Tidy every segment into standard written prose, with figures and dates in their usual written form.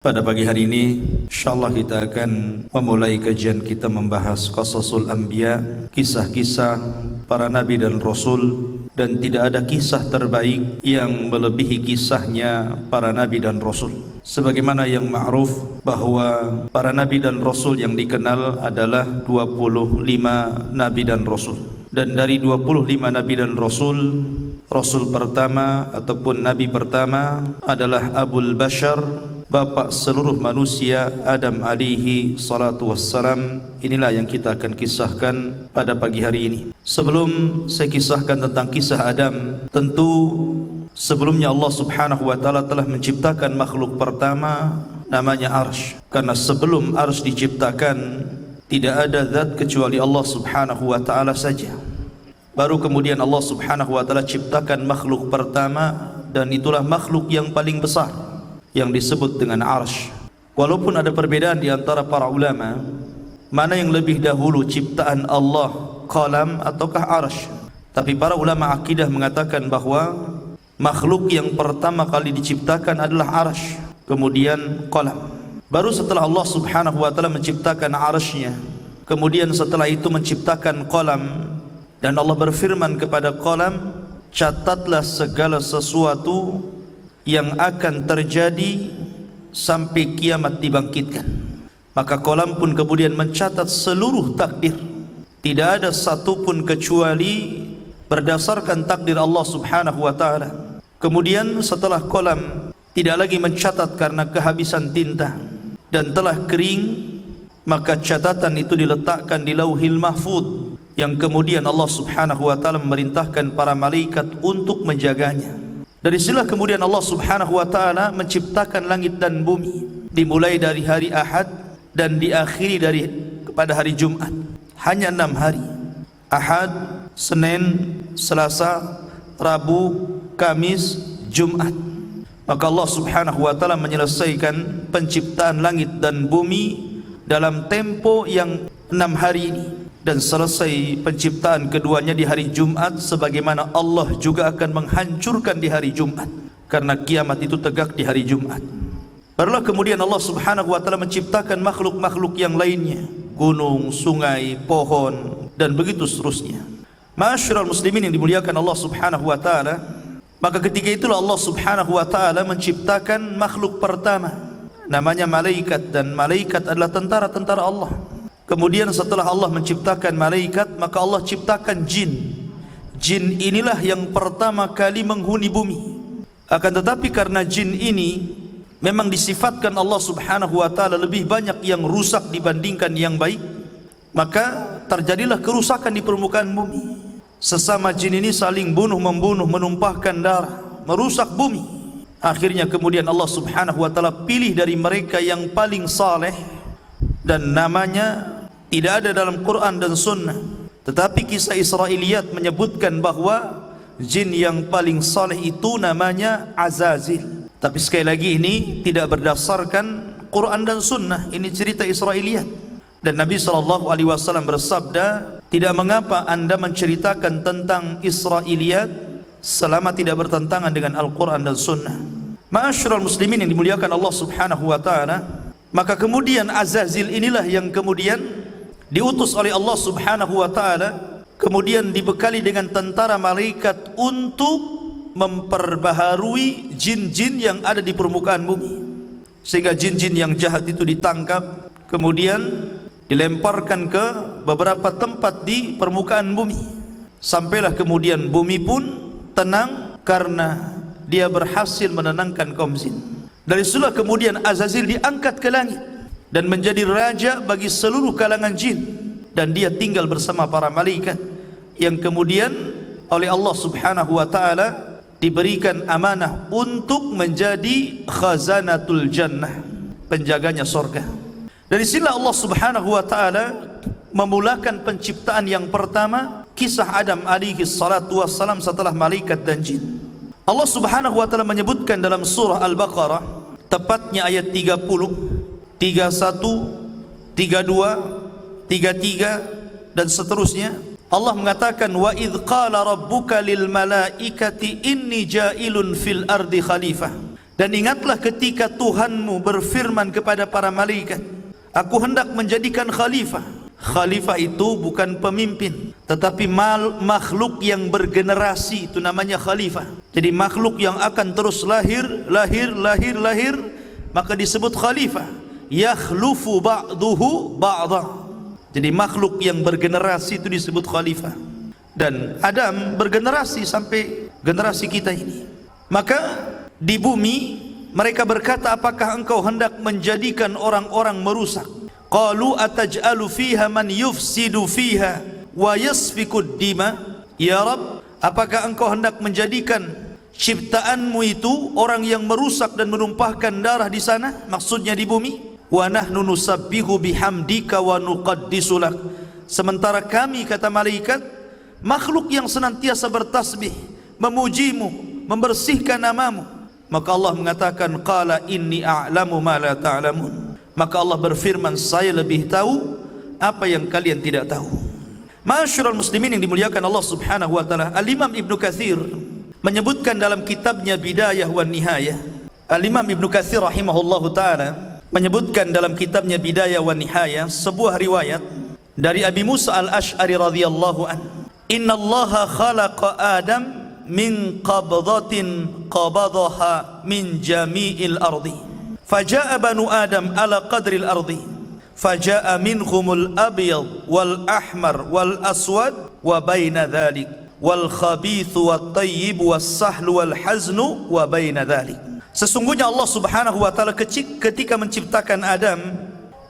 Pada pagi hari ini, insyaAllah kita akan memulai kajian kita membahas Qasasul Anbiya, kisah-kisah para Nabi dan Rasul, dan tidak ada kisah terbaik yang melebihi kisahnya para Nabi dan Rasul. Sebagaimana yang ma'ruf bahwa para Nabi dan Rasul yang dikenal adalah 25 Nabi dan Rasul. Dan dari 25 Nabi dan Rasul, Rasul pertama ataupun Nabi pertama adalah Abul Bashar, Bapak seluruh manusia, Adam alaihi salatu wassalam. Inilah yang kita akan kisahkan pada pagi hari ini. Sebelum saya kisahkan tentang kisah Adam, tentu sebelumnya Allah subhanahu wa ta'ala telah menciptakan makhluk pertama namanya Arsy. Karena sebelum Arsy diciptakan, tidak ada zat kecuali Allah subhanahu wa ta'ala saja. Baru kemudian Allah subhanahu wa ta'ala ciptakan makhluk pertama, dan itulah makhluk yang paling besar yang disebut dengan Arsy. Walaupun ada perbedaan di antara para ulama, mana yang lebih dahulu ciptaan Allah, qalam ataukah Arsy. Tapi para ulama akidah mengatakan bahwa makhluk yang pertama kali diciptakan adalah Arsy, kemudian qalam. Baru setelah Allah subhanahu wa ta'ala menciptakan Arsy-nya, kemudian setelah itu menciptakan qalam, dan Allah berfirman kepada qalam, catatlah segala sesuatu yang akan terjadi sampai kiamat dibangkitkan. Maka qalam pun kemudian mencatat seluruh takdir. Tidak ada satu pun kecuali berdasarkan takdir Allah subhanahu wa ta'ala. Kemudian setelah qalam tidak lagi mencatat karena kehabisan tinta dan telah kering, maka catatan itu diletakkan di Lauhil Mahfuz, yang kemudian Allah subhanahu wa ta'ala memerintahkan para malaikat untuk menjaganya. Dari sinilah kemudian Allah subhanahu wa ta'ala menciptakan langit dan bumi, dimulai dari hari Ahad dan diakhiri kepada hari Jumat. Hanya 6 hari: Ahad, Senin, Selasa, Rabu, Kamis, Jumat. Maka Allah subhanahu wa ta'ala menyelesaikan penciptaan langit dan bumi dalam tempo yang 6 hari ini, dan selesai penciptaan keduanya di hari Jumat, sebagaimana Allah juga akan menghancurkan di hari Jumat, karena kiamat itu tegak di hari Jumat. Barulah kemudian Allah subhanahu wa ta'ala menciptakan makhluk-makhluk yang lainnya, gunung, sungai, pohon, dan begitu seterusnya. Ma'asyiral muslimin yang dimuliakan Allah subhanahu wa ta'ala, maka ketika itulah Allah subhanahu wa ta'ala menciptakan makhluk pertama, namanya malaikat, dan malaikat adalah tentara-tentara Allah. Kemudian setelah Allah menciptakan malaikat, maka Allah ciptakan jin. Jin inilah yang pertama kali menghuni bumi. Akan tetapi karena jin ini memang disifatkan Allah subhanahu wa ta'ala lebih banyak yang rusak dibandingkan yang baik, maka terjadilah kerusakan di permukaan bumi. Sesama jin ini saling bunuh-membunuh, menumpahkan darah, merusak bumi. Akhirnya kemudian Allah subhanahu wa ta'ala pilih dari mereka yang paling saleh, dan namanya tidak ada dalam Quran dan Sunnah, tetapi kisah Israiliyat menyebutkan bahwa jin yang paling saleh itu namanya Azazil. Tapi sekali lagi ini tidak berdasarkan Quran dan Sunnah, ini cerita Israiliyat. Dan Nabi SAW bersabda, tidak mengapa anda menceritakan tentang Israiliyat selama tidak bertentangan dengan Al-Quran dan Sunnah. Ma'asyiral muslimin yang dimuliakan Allah subhanahu wa ta'ala, maka kemudian Azazil inilah yang kemudian diutus oleh Allah subhanahu wa ta'ala, kemudian dibekali dengan tentara malaikat untuk memperbaharui jin-jin yang ada di permukaan bumi, sehingga jin-jin yang jahat itu ditangkap, kemudian dilemparkan ke beberapa tempat di permukaan bumi. Sampailah kemudian bumi pun tenang karena dia berhasil menenangkan kaum jin. Dari situlah kemudian Azazil diangkat ke langit dan menjadi raja bagi seluruh kalangan jin, dan dia tinggal bersama para malaikat yang kemudian oleh Allah subhanahu wa ta'ala diberikan amanah untuk menjadi khazanatul jannah, penjaganya surga. Dari sinilah Allah subhanahu wa ta'ala memulakan penciptaan yang pertama, kisah Adam alaihi salatu wassalam setelah malaikat dan jin. Allah subhanahu wa ta'ala menyebutkan dalam surah Al-Baqarah, tepatnya ayat 30, 31, 32, 33 dan seterusnya. Allah mengatakan, wa idh qala rabbuka lil malaikati inni ja'ilun fil ardi khalifah. Dan ingatlah ketika Tuhanmu berfirman kepada para malaikat, aku hendak menjadikan khalifah. Khalifah itu bukan pemimpin, tetapi makhluk yang bergenerasi, itu namanya khalifah. Jadi makhluk yang akan terus lahir, maka disebut khalifah. Yakhlufu ba'duhu ba'dha. Jadi makhluk yang bergenerasi itu disebut khalifah. Dan Adam bergenerasi sampai generasi kita ini. Maka di bumi mereka berkata, apakah engkau hendak menjadikan orang-orang merusak? Qalu ataj'alu fiha man yufsidu fiha wa yasfikud dima? Ya Rabb, apakah engkau hendak menjadikan ciptaanmu itu orang yang merusak dan menumpahkan darah di sana, maksudnya di bumi? Wa nahnu nusabbihu bihamdika wa nuqaddisu lak. Sementara kami, kata malaikat, makhluk yang senantiasa bertasbih, memujimu, membersihkan namamu. Maka Allah mengatakan, qala inni a'lamu ma la ta'lamun. Maka Allah berfirman, saya lebih tahu apa yang kalian tidak tahu. Ma'asyiral muslimin yang dimuliakan Allah Subhanahu wa taala, Al-Imam Ibnu Katsir menyebutkan dalam kitabnya Bidayah wan Nihayah. Al-Imam Ibnu Katsir rahimahullahu taala menyebutkan dalam kitabnya Bidayah wan Nihayah sebuah riwayat dari Abi Musa Al-Asy'ari radhiyallahu an. Innallaha khalaqa Adam min qabdatin qabadaha min jami'il ardi. Faja'a banu Adam ala qadril ardi. Faja'a minhumul abyad wal ahmar wal aswad wa baina dhalik wal khabithu wat tayyib was sahlu wal haznu wa baina dhalik. Sesungguhnya Allah Subhanahu wa taala ketika menciptakan Adam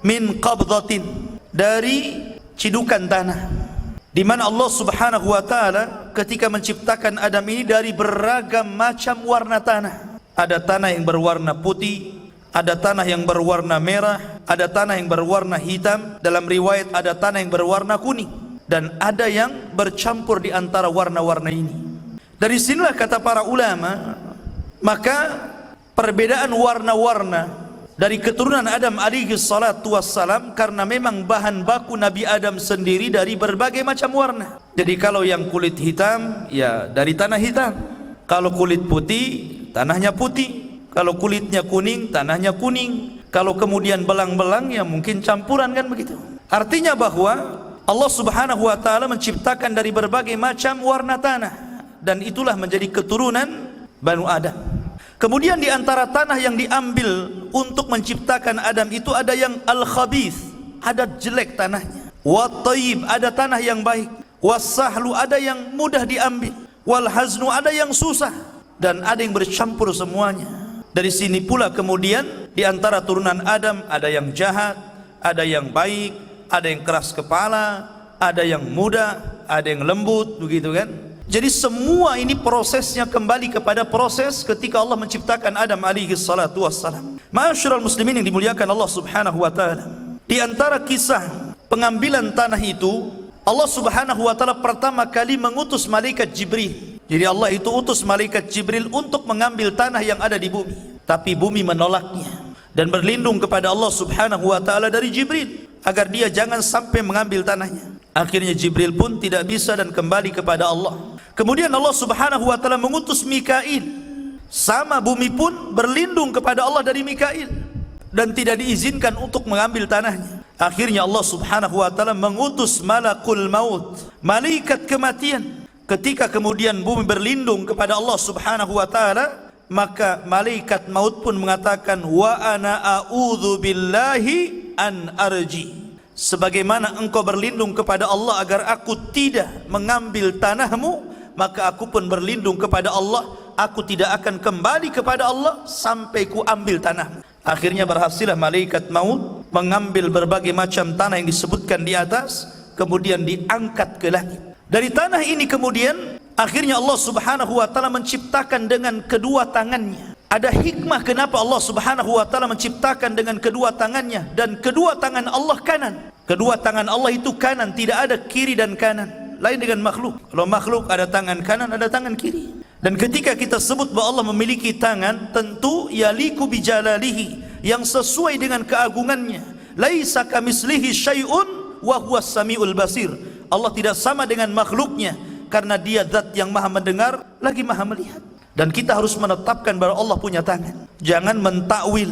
min qabdatin, dari cidukan tanah, di mana Allah Subhanahu wa taala ketika menciptakan Adam ini dari beragam macam warna tanah. Ada tanah yang berwarna putih, ada tanah yang berwarna merah, ada tanah yang berwarna hitam, dalam riwayat ada tanah yang berwarna kuning, dan ada yang bercampur di antara warna-warna ini. Dari sinilah kata para ulama, maka perbedaan warna-warna dari keturunan Adam alaihi salatu wassalam karena memang bahan baku Nabi Adam sendiri dari berbagai macam warna. Jadi kalau yang kulit hitam, ya dari tanah hitam. Kalau kulit putih, tanahnya putih. Kalau kulitnya kuning, tanahnya kuning. Kalau kemudian belang-belang, ya mungkin campuran, kan begitu. Artinya bahwa Allah Subhanahu wa taala menciptakan dari berbagai macam warna tanah, dan itulah menjadi keturunan Banu Adam. Kemudian di antara tanah yang diambil untuk menciptakan Adam itu ada yang al-khabith, ada jelek tanahnya. Wat tayyib, ada tanah yang baik. Was sahlu, ada yang mudah diambil. Wal haznu, ada yang susah, dan ada yang bercampur semuanya. Dari sini pula kemudian di antara turunan Adam ada yang jahat, ada yang baik, ada yang keras kepala, ada yang muda, ada yang lembut, begitu kan? Jadi semua ini prosesnya kembali kepada proses ketika Allah menciptakan Adam alaihi salatu wassalam. Ma'asyiral muslimin yang dimuliakan Allah Subhanahu wa taala, di antara kisah pengambilan tanah itu, Allah Subhanahu wa taala pertama kali mengutus malaikat Jibril. Jadi Allah itu utus malaikat Jibril untuk mengambil tanah yang ada di bumi, tapi bumi menolaknya dan berlindung kepada Allah Subhanahu wa taala dari Jibril agar dia jangan sampai mengambil tanahnya. Akhirnya Jibril pun tidak bisa dan kembali kepada Allah. Kemudian Allah Subhanahu wa taala mengutus Mikail, sama bumi pun berlindung kepada Allah dari Mikail dan tidak diizinkan untuk mengambil tanahnya. Akhirnya Allah Subhanahu wa taala mengutus malakul maut, malaikat kematian. Ketika kemudian bumi berlindung kepada Allah Subhanahu wa taala, maka malaikat maut pun mengatakan, wa ana a'udzu billahi an arji. Sebagaimana engkau berlindung kepada Allah agar aku tidak mengambil tanahmu, maka aku pun berlindung kepada Allah, aku tidak akan kembali kepada Allah sampai ku ambil tanahmu. Akhirnya berhasillah malaikat maut mengambil berbagai macam tanah yang disebutkan di atas, kemudian diangkat ke langit. Dari tanah ini kemudian akhirnya Allah Subhanahu wa taala menciptakan dengan kedua tangannya. Ada hikmah kenapa Allah Subhanahu wa taala menciptakan dengan kedua tangannya, dan kedua tangan Allah kanan. Kedua tangan Allah itu kanan, tidak ada kiri dan kanan. Lain dengan makhluk. Kalau makhluk ada tangan kanan, ada tangan kiri. Dan ketika kita sebut bahwa Allah memiliki tangan, tentu yaliku bijalalihi, yang sesuai dengan keagungannya. Laisa kamislihi syai'un wa huwas samiul basir. Allah tidak sama dengan makhluknya karena dia zat yang maha mendengar lagi maha melihat. Dan kita harus menetapkan bahwa Allah punya tangan. Jangan mentakwil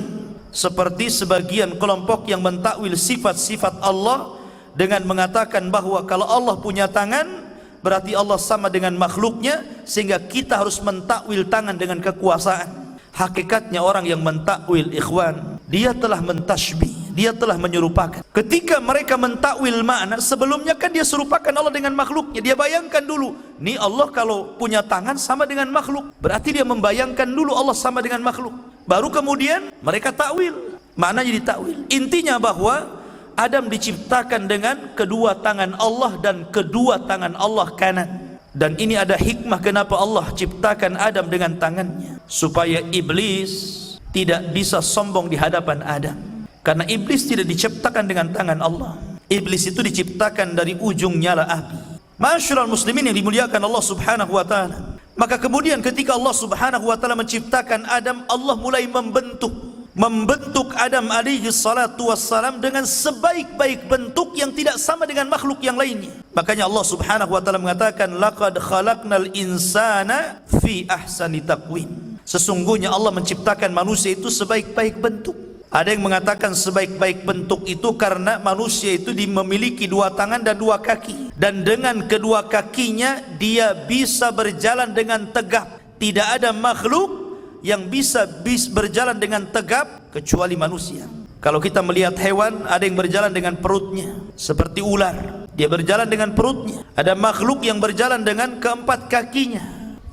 seperti sebagian kelompok yang mentakwil sifat-sifat Allah dengan mengatakan bahwa kalau Allah punya tangan berarti Allah sama dengan makhluknya, sehingga kita harus mentakwil tangan dengan kekuasaan. Hakikatnya orang yang mentakwil, ikhwan, dia telah mentasybih, dia telah menyerupakan. Ketika mereka mentakwil makna, sebelumnya kan dia serupakan Allah dengan makhluknya. Dia bayangkan dulu, nih Allah kalau punya tangan sama dengan makhluk, berarti dia membayangkan dulu Allah sama dengan makhluk. Baru kemudian mereka takwil, maknanya ditakwil. Intinya bahwa Adam diciptakan dengan kedua tangan Allah dan kedua tangan Allah kanan. Dan ini ada hikmah kenapa Allah ciptakan Adam dengan tangannya, supaya iblis tidak bisa sombong di hadapan Adam. Karena iblis tidak diciptakan dengan tangan Allah. Iblis itu diciptakan dari ujung nyala api. Ma'asyiral muslimin yang dimuliakan Allah Subhanahu wa taala. Maka kemudian ketika Allah Subhanahu wa taala menciptakan Adam, Allah mulai membentuk Adam alaihi salatu wassalam dengan sebaik-baik bentuk yang tidak sama dengan makhluk yang lainnya. Makanya Allah Subhanahu wa taala mengatakan, laqad khalaqnal insana fi ahsani taqwim. Sesungguhnya Allah menciptakan manusia itu sebaik-baik bentuk. Ada yang mengatakan sebaik-baik bentuk itu karena manusia itu memiliki dua tangan dan dua kaki, dan dengan kedua kakinya dia bisa berjalan dengan tegap. Tidak ada makhluk yang bisa berjalan dengan tegap kecuali manusia. Kalau kita melihat hewan, ada yang berjalan dengan perutnya seperti ular, dia berjalan dengan perutnya. Ada makhluk yang berjalan dengan keempat kakinya.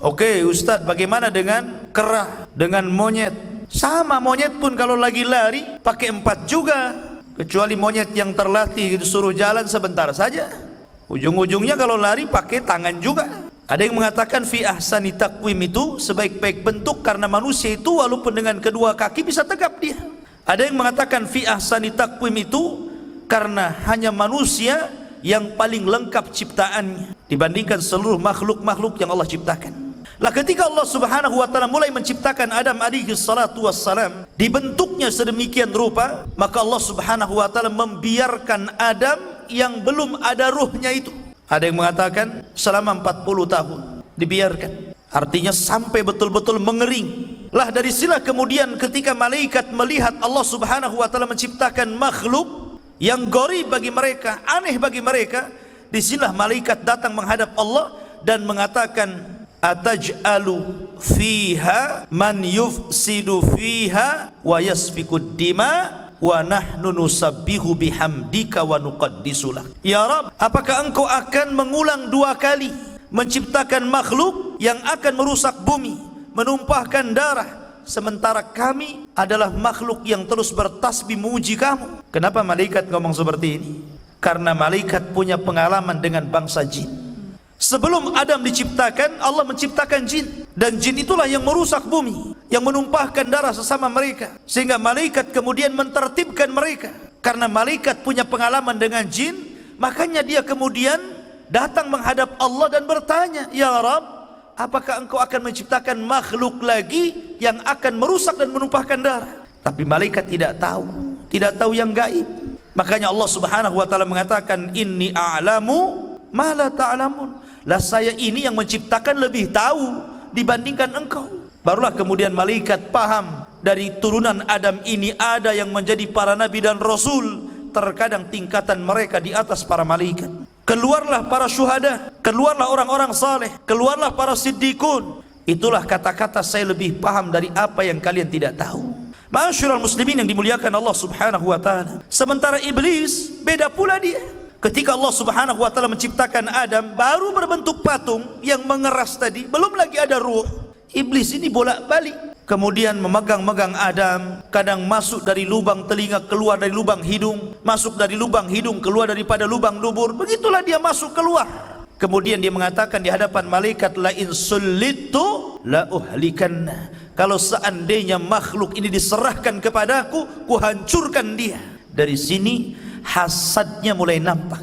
Oke Ustadz, bagaimana dengan kera, dengan monyet? Sama, monyet pun kalau lagi lari pakai empat juga, kecuali monyet yang terlatih disuruh jalan sebentar saja, ujung-ujungnya kalau lari pakai tangan juga. Ada yang mengatakan fi ahsani taqwim itu sebaik-baik bentuk karena manusia itu walaupun dengan kedua kaki bisa tegap dia. Ada yang mengatakan fi ahsani taqwim itu karena hanya manusia yang paling lengkap ciptaannya dibandingkan seluruh makhluk-makhluk yang Allah ciptakan. Lah ketika Allah Subhanahu wa taala mulai menciptakan Adam alaihi salatu wassalam, dibentuknya sedemikian rupa, maka Allah Subhanahu wa taala membiarkan Adam yang belum ada ruhnya itu. Ada yang mengatakan selama 40 tahun dibiarkan, artinya sampai betul-betul mengering. Lah dari sinilah kemudian ketika malaikat melihat Allah Subhanahu wa taala menciptakan makhluk yang gharib bagi mereka, aneh bagi mereka, disinilah malaikat datang menghadap Allah dan mengatakan, ataj'alu fiha man yufsidu fiha wa yasfikud dima wa nahnu nusabbihu bihamdika wa nuqaddisu lak. Ya Rabb, apakah engkau akan mengulang dua kali menciptakan makhluk yang akan merusak bumi, menumpahkan darah, sementara kami adalah makhluk yang terus bertasbih memuji kamu? Kenapa malaikat ngomong seperti ini? Karena malaikat punya pengalaman dengan bangsa jin. Sebelum Adam diciptakan, Allah menciptakan jin, dan jin itulah yang merusak bumi, yang menumpahkan darah sesama mereka, sehingga malaikat kemudian mentertibkan mereka. Karena malaikat punya pengalaman dengan jin, makanya dia kemudian datang menghadap Allah dan bertanya, ya Rabb, apakah engkau akan menciptakan makhluk lagi yang akan merusak dan menumpahkan darah? Tapi malaikat tidak tahu yang gaib. Makanya Allah Subhanahu wa taala mengatakan, inni a'lamu ma la ta'lamun. Lah saya ini yang menciptakan lebih tahu dibandingkan engkau. Barulah kemudian malaikat paham dari turunan Adam ini ada yang menjadi para nabi dan rasul. Terkadang tingkatan mereka di atas para malaikat. Keluarlah para syuhada, keluarlah orang-orang saleh, keluarlah para siddiqun. Itulah kata-kata saya lebih paham dari apa yang kalian tidak tahu. Ma'asyiral muslimin yang dimuliakan Allah Subhanahu wa taala. Sementara iblis beda pula dia. Ketika Allah Subhanahu wa taala menciptakan Adam, baru berbentuk patung yang mengeras tadi, belum lagi ada ruh. Iblis ini bolak-balik, kemudian memegang-megang Adam, kadang masuk dari lubang telinga, keluar dari lubang hidung, masuk dari lubang hidung, keluar daripada lubang dubur. Begitulah dia masuk keluar. Kemudian dia mengatakan di hadapan malaikat, la in sullitu la uhlikanna. Kalau seandainya makhluk ini diserahkan kepadaku, kuhancurkan dia. Dari sini hasadnya mulai nampak.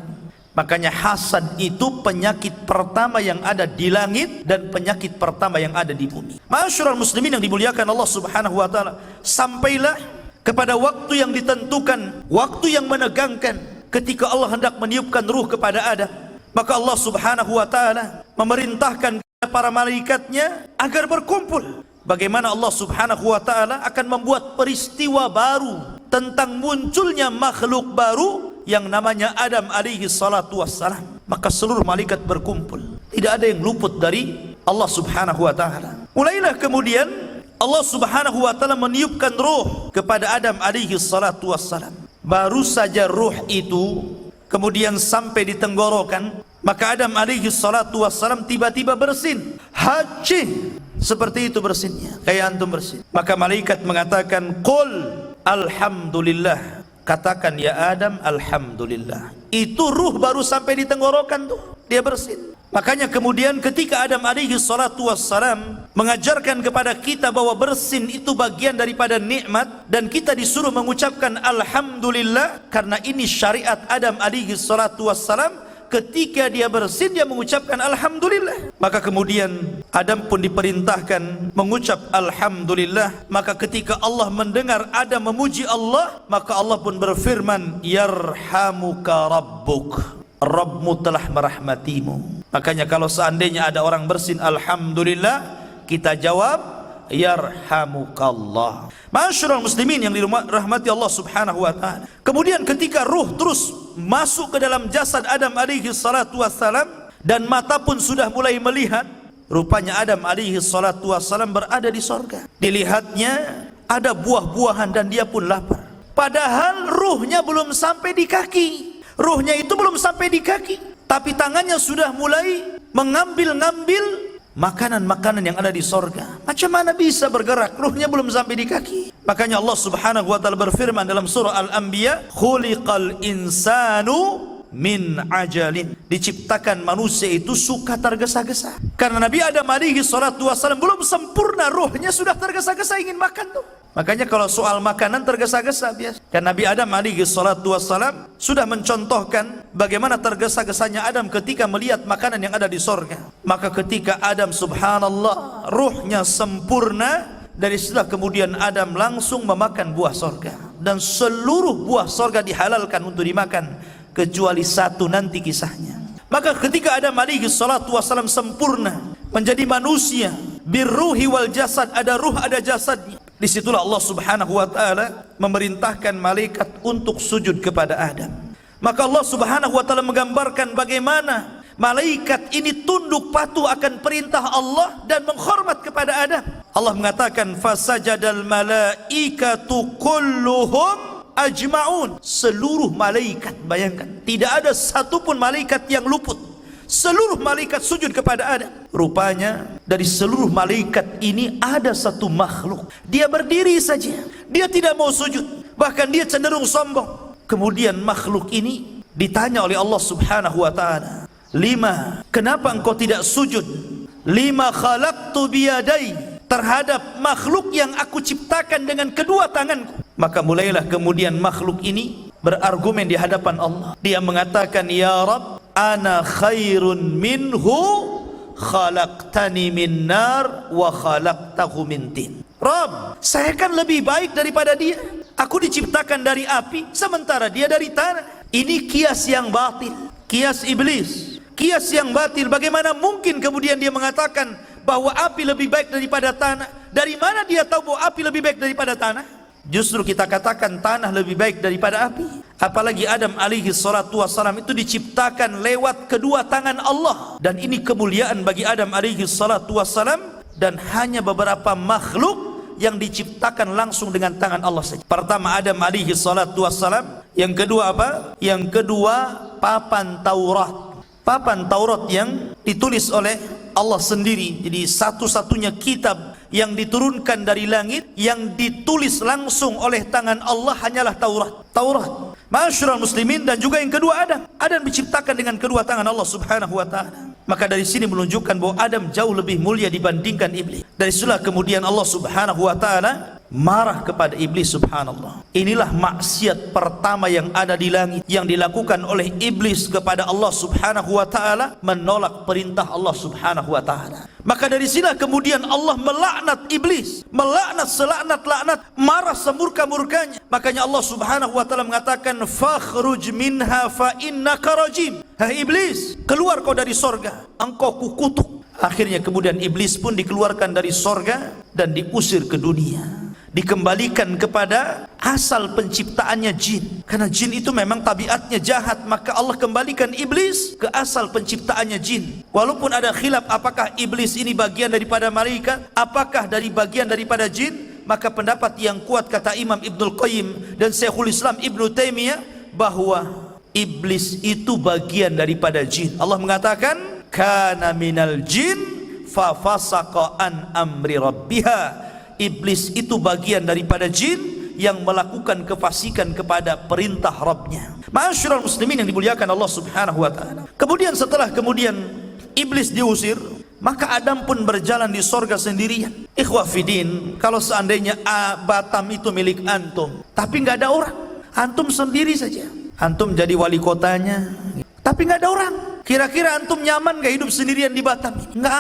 Makanya hasad itu penyakit pertama yang ada di langit dan penyakit pertama yang ada di bumi. Ma'asyiral muslimin yang dimuliakan Allah Subhanahu wa taala, sampailah kepada waktu yang ditentukan, waktu yang menegangkan, ketika Allah hendak meniupkan ruh kepada Adam. Maka Allah Subhanahu wa taala memerintahkan kepada para malaikatnya agar berkumpul. Bagaimana Allah subhanahu wa ta'ala akan membuat peristiwa baru tentang munculnya makhluk baru yang namanya Adam alaihi salatu wassalam. Maka seluruh malaikat berkumpul, tidak ada yang luput dari Allah subhanahu wa ta'ala. Mulailah kemudian Allah subhanahu wa ta'ala meniupkan ruh kepada Adam alaihi salatu wassalam. Baru saja ruh itu kemudian sampai di tenggorokan, maka Adam alaihi salatu wassalam tiba-tiba bersin. Haji, seperti itu bersinnya, kayak antum bersin. Maka malaikat mengatakan, qul alhamdulillah, katakan ya Adam alhamdulillah. Itu ruh baru sampai di tenggorokan tuh, dia bersin. Makanya kemudian ketika Adam alaihi salatu wassalam mengajarkan kepada kita bahwa bersin itu bagian daripada nikmat, dan kita disuruh mengucapkan alhamdulillah karena ini syariat Adam alaihi salatu wassalam. Ketika dia bersin, dia mengucapkan alhamdulillah. Maka kemudian Adam pun diperintahkan mengucap alhamdulillah. Maka ketika Allah mendengar Adam memuji Allah, maka Allah pun berfirman, yarhamuka rabbuk, Rabbmu telah merahmatimu. Makanya kalau seandainya ada orang bersin alhamdulillah, kita jawab yarhamukallah. Ma'asyiral muslimin yang dirahmati Allah subhanahu wa ta'ala. Kemudian ketika ruh terus masuk ke dalam jasad Adam alaihi salatu wassalam, dan mata pun sudah mulai melihat, rupanya Adam alaihi salatu wassalam berada di sorga. Dilihatnya ada buah-buahan dan dia pun lapar. Padahal ruhnya belum sampai di kaki. Ruhnya itu belum sampai di kaki, tapi tangannya sudah mulai mengambil-ngambil makanan-makanan yang ada di sorga. Macam mana bisa bergerak? Ruhnya belum sampai di kaki. Makanya Allah subhanahu wa ta'ala berfirman dalam surah Al-Anbiya, khuliqal insanu min ajalin. Diciptakan manusia itu suka tergesa-gesa. Karena Nabi Adam alaihi salatu wassalam belum sempurna, ruhnya sudah tergesa-gesa ingin makan tuh. Makanya kalau soal makanan tergesa-gesa biasa. Karena Nabi Adam alaihi salatu wassalam sudah mencontohkan bagaimana tergesa-gesanya Adam ketika melihat makanan yang ada di sorga. Maka ketika Adam subhanallah ruhnya sempurna, dari setelah kemudian Adam langsung memakan buah sorga. Dan seluruh buah sorga dihalalkan untuk dimakan, kecuali satu, nanti kisahnya. Maka ketika Adam alaihi salatu wassalam sempurna menjadi manusia, birruhi wal jasad, ada ruh ada jasadnya, disitulah Allah subhanahu wa ta'ala memerintahkan malaikat untuk sujud kepada Adam. Maka Allah subhanahu wa ta'ala menggambarkan bagaimana malaikat ini tunduk patuh akan perintah Allah dan menghormat kepada Adam. Allah mengatakan fasajadal malaikatu kulluhum ajma'un. Seluruh malaikat, bayangkan, tidak ada satupun malaikat yang luput. Seluruh malaikat sujud kepada Adam. Rupanya dari seluruh malaikat ini ada satu makhluk, dia berdiri saja, dia tidak mau sujud, bahkan dia cenderung sombong. Kemudian makhluk ini ditanya oleh Allah subhanahu wa ta'ala, lima, kenapa engkau tidak sujud? Lima khalaqtu biyadai, terhadap makhluk yang aku ciptakan dengan kedua tanganku. Maka mulailah kemudian makhluk ini berargumen di hadapan Allah. Dia mengatakan, ya Rabb, ana khairun minhu, khalaqtani min nar wa khalaqtahu min tin. Rabb, saya kan lebih baik daripada dia. Aku diciptakan dari api, sementara dia dari tanah. Ini kias yang batil, kias iblis, kias yang batil. Bagaimana mungkin kemudian dia mengatakan bahwa api lebih baik daripada tanah? Dari mana dia tahu bahwa api lebih baik daripada tanah? Justru kita katakan tanah lebih baik daripada api. Apalagi Adam alaihi salatu wassalam itu diciptakan lewat kedua tangan Allah, dan ini kemuliaan bagi Adam alaihi salatu wassalam. Dan hanya beberapa makhluk yang diciptakan langsung dengan tangan Allah saja. Pertama Adam alaihi salatu wassalam. Yang kedua apa? Yang kedua papan Taurat. Papan Taurat yang ditulis oleh Allah sendiri. Jadi satu-satunya kitab yang diturunkan dari langit yang ditulis langsung oleh tangan Allah hanyalah Taurat. Ma'asyiral muslimin, dan juga yang kedua Adam. Adam diciptakan dengan kedua tangan Allah subhanahu wa ta'ala. Maka dari sini menunjukkan bahwa Adam jauh lebih mulia dibandingkan iblis. Dari situlah kemudian Allah subhanahu wa ta'ala marah kepada iblis, subhanallah. Inilah maksiat pertama yang ada di langit, yang dilakukan oleh iblis kepada Allah subhanahu wa ta'ala, menolak perintah Allah subhanahu wa ta'ala. Maka dari sinilah kemudian Allah melaknat iblis, melaknat selaknat-laknat, marah semurka-murkanya. Makanya Allah subhanahu wa ta'ala mengatakan, fakhruj minha fa innaka rajim. Hai iblis, keluar kau dari sorga, engkau kukutuk. Akhirnya kemudian iblis pun dikeluarkan dari sorga dan diusir ke dunia, dikembalikan kepada asal penciptaannya jin. Karena jin itu memang tabiatnya jahat, maka Allah kembalikan iblis ke asal penciptaannya jin. Walaupun ada khilaf apakah iblis ini bagian daripada malaikat, apakah dari bagian daripada jin, maka pendapat yang kuat kata Imam Ibnul Qayyim dan Syekhul Islam Ibnu Taimiyah bahwa iblis itu bagian daripada jin. Allah mengatakan kana minal jin fa fasaqa an amri rabbiha. Iblis itu bagian daripada jin yang melakukan kefasikan kepada perintah Rabbnya. Ma'asyiral muslimin yang dimuliakan Allah Subhanahu wa taala. Kemudian setelah iblis diusir, maka Adam pun berjalan di sorga sendirian. Ikhwah fidin, kalau seandainya Batam itu milik antum, tapi nggak ada orang, antum sendiri saja, antum jadi wali kotanya, tapi nggak ada orang, kira-kira antum nyaman nggak hidup sendirian di Batam? Nggak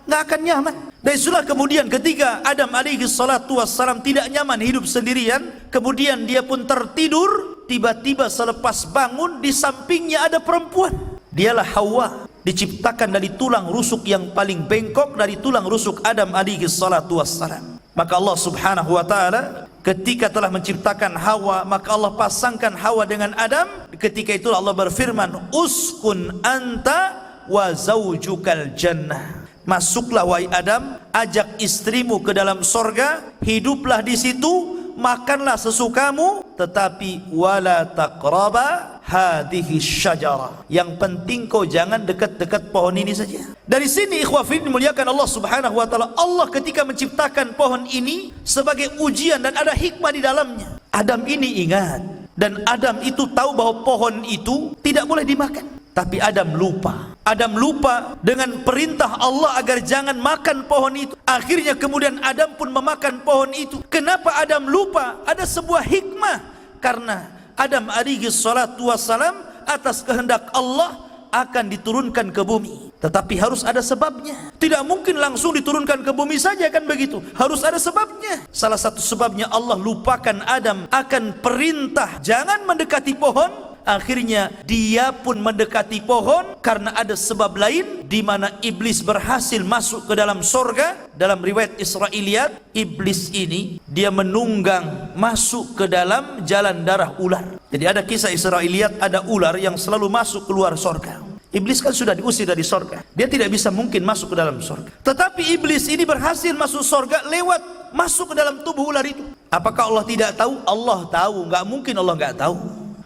akan nyaman. Dan itulah kemudian ketika Adam alaihi salatu wassalam tidak nyaman hidup sendirian, kemudian dia pun tertidur, tiba-tiba selepas bangun di sampingnya ada perempuan, dialah Hawa, diciptakan dari tulang rusuk yang paling bengkok dari tulang rusuk Adam alaihi salatu wassalam. Maka Allah Subhanahu wa taala ketika telah menciptakan Hawa, maka Allah pasangkan Hawa dengan Adam. Ketika itu Allah berfirman, uskun anta wa zaujukal jannah. Masuklah wahai Adam, ajak istrimu ke dalam sorga, hiduplah di situ, makanlah sesukamu, tetapi wala taqraba hadhihi syajara. Yang penting kau jangan dekat-dekat pohon ini saja. Dari sini ikhwah fillah dimuliakan Allah Subhanahu wa taala, Allah ketika menciptakan pohon ini sebagai ujian dan ada hikmah di dalamnya. Adam ini ingat, dan Adam itu tahu bahwa pohon itu tidak boleh dimakan. Tapi Adam lupa. Adam lupa dengan perintah Allah agar jangan makan pohon itu. Akhirnya kemudian Adam pun memakan pohon itu. Kenapa Adam lupa? Ada sebuah hikmah. Karena Adam alaihi salatu wassalam atas kehendak Allah akan diturunkan ke bumi. Tetapi harus ada sebabnya. Tidak mungkin langsung diturunkan ke bumi saja, kan begitu. Harus ada sebabnya. Salah satu sebabnya Allah lupakan Adam akan perintah jangan mendekati pohon. Akhirnya dia pun mendekati pohon karena ada sebab lain di mana iblis berhasil masuk ke dalam sorga. Dalam riwayat Israiliyat, iblis ini dia menunggang masuk ke dalam jalan darah ular. Jadi ada kisah Israiliyat, ada ular yang selalu masuk keluar sorga. Iblis kan sudah diusir dari sorga, dia tidak bisa mungkin masuk ke dalam sorga. Tetapi iblis ini berhasil masuk sorga lewat masuk ke dalam tubuh ular itu. Apakah Allah tidak tahu? Allah tahu, nggak mungkin Allah nggak tahu.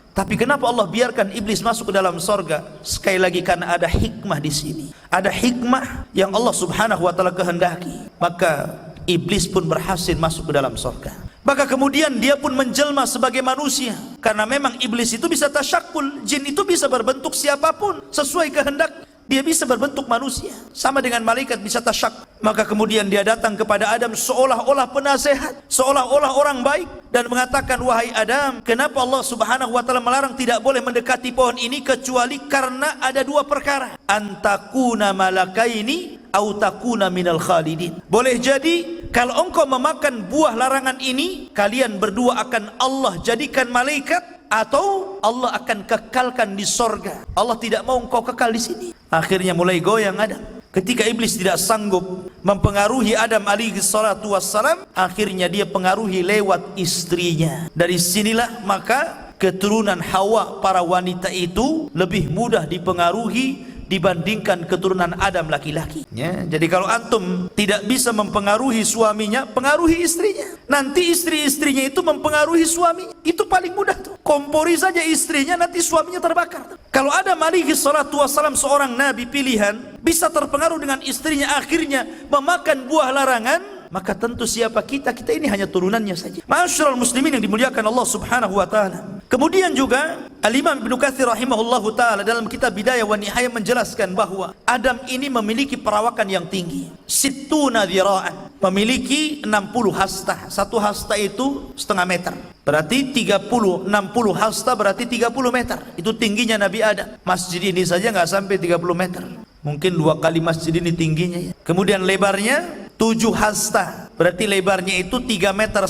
Tapi kenapa Allah biarkan iblis masuk ke dalam sorga? Sekali lagi karena ada hikmah di sini. Ada hikmah yang Allah Subhanahu wa taala kehendaki. Maka iblis pun berhasil masuk ke dalam sorga. Maka kemudian dia pun menjelma sebagai manusia. Karena memang iblis itu bisa tasyakul, jin itu bisa berbentuk siapapun sesuai kehendak. Dia bisa berbentuk manusia, sama dengan malaikat bisa tasyak. Maka kemudian dia datang kepada Adam seolah-olah penasehat, seolah-olah orang baik, dan mengatakan, wahai Adam, kenapa Allah Subhanahu wa taala melarang tidak boleh mendekati pohon ini kecuali karena ada dua perkara. Antakuna malakaini au takuna minal khalidin. Boleh jadi kalau engkau memakan buah larangan ini, kalian berdua akan Allah jadikan malaikat, atau Allah akan kekalkan di sorga. Allah tidak mau engkau kekal di sini. Akhirnya mulai goyang Adam. Ketika iblis tidak sanggup mempengaruhi Adam alaihi salatu wassalam, akhirnya dia pengaruhi lewat istrinya. Dari sinilah maka keturunan Hawa, para wanita itu lebih mudah dipengaruhi dibandingkan keturunan Adam laki-laki. Ya, jadi kalau antum tidak bisa mempengaruhi suaminya, pengaruhi istrinya. Nanti istri-istrinya itu mempengaruhi suaminya. Itu paling mudah tuh. Kompori saja istrinya, nanti suaminya terbakar. Kalau Adam alaihi salatu wassalam seorang nabi pilihan, bisa terpengaruh dengan istrinya, akhirnya memakan buah larangan, maka tentu siapa kita? Kita ini hanya turunannya saja. Ma'asyiral muslimin yang dimuliakan Allah Subhanahu wa taala. Kemudian juga Al-Imam Ibnu Katsir rahimahullahu taala dalam kitab Bidayah wa Nihayah menjelaskan bahwa Adam ini memiliki perawakan yang tinggi. Sittuna dzira'an, memiliki 60 hasta. Satu hasta itu setengah meter. Berarti 60 hasta berarti 30 meter. Itu tingginya Nabi Adam. Masjid ini saja nggak sampai 30 meter. Mungkin 2 kali masjid ini tingginya ya. Kemudian lebarnya 7 hasta. Berarti lebarnya itu 3,5 meter,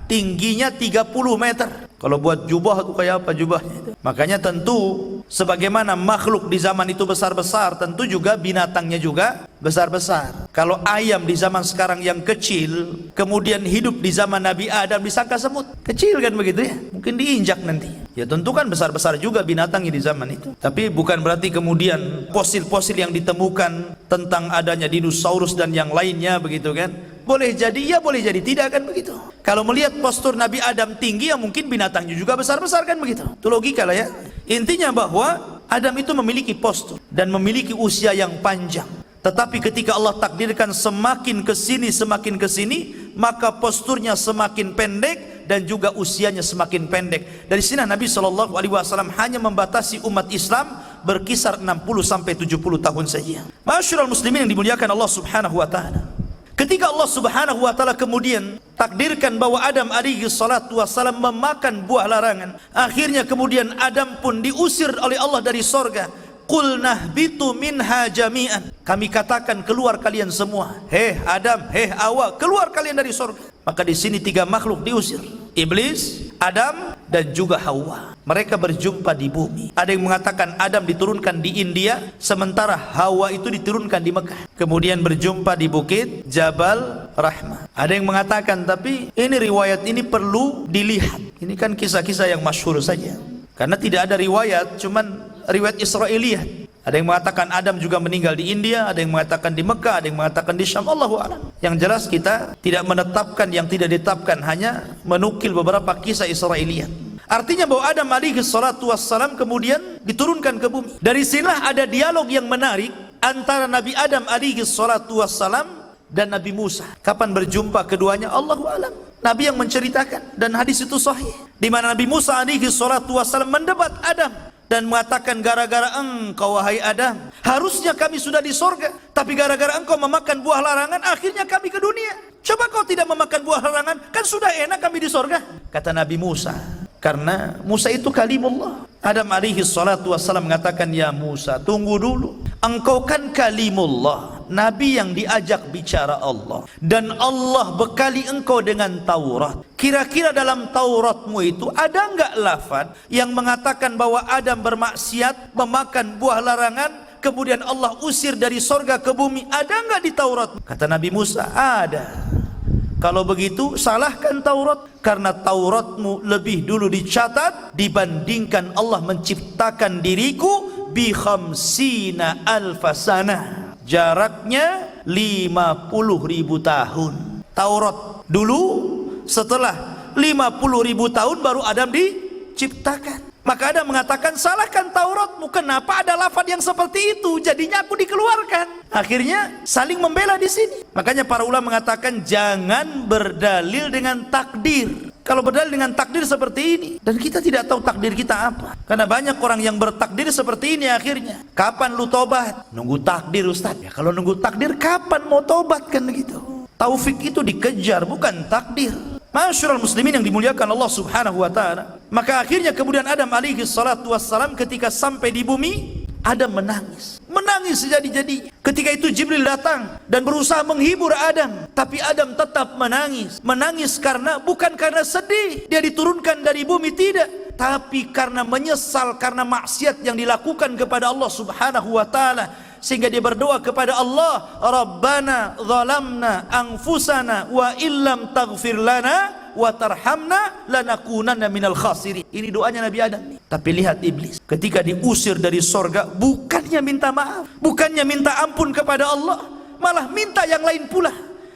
tingginya 30 meter. Kalau buat jubah itu kayak apa jubahnya? Makanya tentu Sebagaimana makhluk di zaman itu besar-besar, tentu juga binatangnya juga besar-besar. Kalau ayam di zaman sekarang yang kecil, kemudian hidup di zaman Nabi Adam disangka semut. Kecil kan begitu ya? Mungkin diinjak nanti. Ya tentu kan besar-besar juga binatangnya di zaman itu. Tapi bukan berarti kemudian fosil-fosil yang ditemukan tentang adanya dinosaurus dan yang lainnya begitu kan? Boleh jadi ya, boleh jadi tidak kan begitu. Kalau melihat postur Nabi Adam tinggi, ya mungkin binatangnya juga besar-besar kan begitu. Itu logika lah ya. Intinya bahwa Adam itu memiliki postur dan memiliki usia yang panjang. Tetapi ketika Allah takdirkan semakin ke sini, maka posturnya semakin pendek dan juga usianya semakin pendek. Dari sini Nabi SAW hanya membatasi umat Islam berkisar 60 sampai 70 tahun saja. Masyarul muslimin yang dimuliakan Allah Subhanahu wa taala. Ketika Allah Subhanahu wa taala kemudian takdirkan bahwa Adam alaihi salatu wassalam memakan buah larangan, akhirnya kemudian Adam pun diusir oleh Allah dari sorga. Qul nahbitu minha jami'an. Kami katakan keluar kalian semua. Hei Adam, hei Hawa, keluar kalian dari sorga. Maka di sini 3 makhluk diusir. Iblis, Adam, dan juga Hawa. Mereka berjumpa di bumi. Ada yang mengatakan Adam diturunkan di India, sementara Hawa itu diturunkan di Mekah. Kemudian berjumpa di bukit Jabal Rahmah. Ada yang mengatakan, tapi ini riwayat ini perlu dilihat. Ini kan kisah-kisah yang masyhur saja. Karena tidak ada riwayat, cuman riwayat Israiliyah. Ada yang mengatakan Adam juga meninggal di India, ada yang mengatakan di Mekah, ada yang mengatakan di Syam. Allahu a'lam. Yang jelas kita tidak menetapkan yang tidak ditetapkan, hanya menukil beberapa kisah Israiliyah. Artinya bahwa Adam alaihi salatu wassalam kemudian diturunkan ke bumi. Dari sinilah ada dialog yang menarik antara Nabi Adam alaihi salatu wassalam dan Nabi Musa. Kapan berjumpa keduanya? Allahu a'lam. Nabi yang menceritakan, dan hadis itu sahih, di mana Nabi Musa alaihi salatu wassalam mendebat Adam dan mengatakan, gara-gara engkau wahai Adam, harusnya kami sudah di sorga, tapi gara-gara engkau memakan buah larangan, akhirnya kami ke dunia. Coba kau tidak memakan buah larangan, kan sudah enak kami di sorga. Kata Nabi Musa, karena Musa itu kalimullah. Adam alaihi salatu wassalam mengatakan, ya Musa, tunggu dulu, engkau kan kalimullah, Nabi yang diajak bicara Allah, dan Allah bekali engkau dengan Taurat. Kira-kira dalam Tauratmu itu ada enggak lafaz yang mengatakan bahwa Adam bermaksiat, memakan buah larangan, kemudian Allah usir dari sorga ke bumi? Ada enggak di Taurat? Kata Nabi Musa, ada. Kalau begitu salahkan Taurat, karena Tauratmu lebih dulu dicatat dibandingkan Allah menciptakan diriku bi khamsina alfasana. Jaraknya 50.000 tahun. Taurat dulu, setelah 50.000 tahun baru Adam diciptakan. Maka Adam mengatakan, salahkan Tauratmu, kenapa ada lafaz yang seperti itu, jadinya aku dikeluarkan. Akhirnya saling membela di sini. Makanya para ulama mengatakan jangan berdalil dengan takdir. Kalau berdalil dengan takdir seperti ini, dan kita tidak tahu takdir kita apa. Karena banyak orang yang bertakdir seperti ini akhirnya. Kapan lu tobat? Nunggu takdir Ustaz. Ya kalau nunggu takdir, kapan mau tobat kan begitu? Taufik itu dikejar, bukan takdir. Masyarul muslimin yang dimuliakan Allah Subhanahu wa taala. Maka akhirnya kemudian Adam alaihi salatu wassalam ketika sampai di bumi, Adam menangis. Menangis sejadi-jadi. Ketika itu Jibril datang dan berusaha menghibur Adam, tapi Adam tetap menangis. Menangis karena, bukan karena sedih dia diturunkan dari bumi, tidak, tapi karena menyesal karena maksiat yang dilakukan kepada Allah Subhanahu wa taala. Sehingga dia berdoa kepada Allah, Rabbana zalamna anfusana wa illam taghfir lana wa tarhamna lanakunanna minal khasirin. Ini doanya Nabi Adam. Tapi lihat iblis, ketika diusir dari sorga, bukannya minta maaf, bukannya minta ampun kepada Allah, malah minta yang lain pula.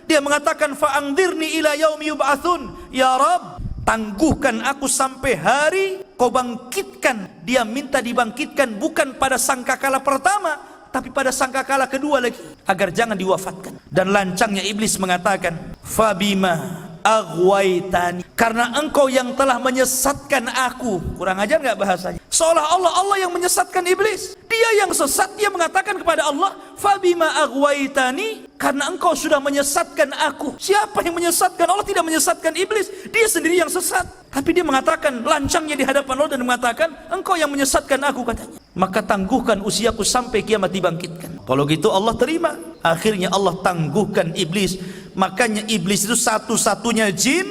Dia mengatakan, fa'angdirni ila yaumi yub'atsun, ya Rabb, tangguhkan aku sampai hari kau bangkitkan. Dia minta dibangkitkan bukan pada sangkakala pertama, tapi pada sangkakala kedua lagi, agar jangan diwafatkan. Dan lancangnya iblis mengatakan, fabima aghwaitani, karena engkau yang telah menyesatkan aku. Kurang ajar nggak bahasanya? Seolah-olah Allah yang menyesatkan iblis. Dia yang sesat, dia mengatakan kepada Allah, fabima aghwaitani, karena engkau sudah menyesatkan aku. Siapa yang menyesatkan? Allah tidak menyesatkan iblis, dia sendiri yang sesat. Tapi dia mengatakan, lancangnya di hadapan Allah dan mengatakan, engkau yang menyesatkan aku, katanya. Maka tangguhkan usiaku sampai kiamat dibangkitkan. Kalau gitu Allah terima. Akhirnya Allah tangguhkan iblis. Makanya iblis itu satu-satunya jin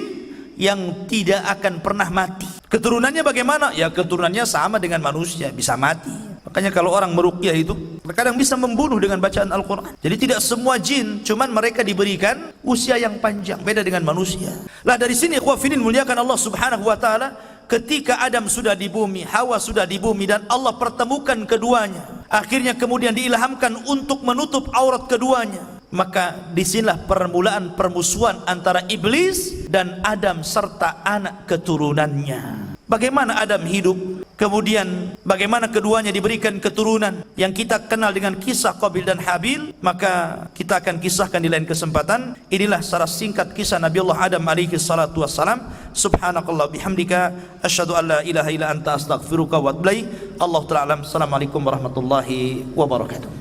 yang tidak akan pernah mati. Keturunannya bagaimana? Ya keturunannya sama dengan manusia, bisa mati. Makanya kalau orang meruqyah itu terkadang bisa membunuh dengan bacaan Al-Quran. Jadi tidak semua jin, cuman mereka diberikan usia yang panjang, beda dengan manusia. Lah dari sini ikhwafidin muliakan Allah subhanahu wa ta'ala, ketika Adam sudah di bumi, Hawa sudah di bumi, dan Allah pertemukan keduanya, akhirnya kemudian diilhamkan untuk menutup aurat keduanya, maka disinilah permulaan permusuhan antara iblis dan Adam serta anak keturunannya. Bagaimana Adam hidup, kemudian bagaimana keduanya diberikan keturunan yang kita kenal dengan kisah Qabil dan Habil, maka kita akan kisahkan di lain kesempatan. Inilah secara singkat kisah Nabi Allah Adam alaihi salatu wassalam. Subhanakallah bihamdika asyhadu an la ilaha illa anta astaghfiruka wa atubu ilaik. Allah ta'ala alam. Assalamualaikum warahmatullahi wabarakatuh.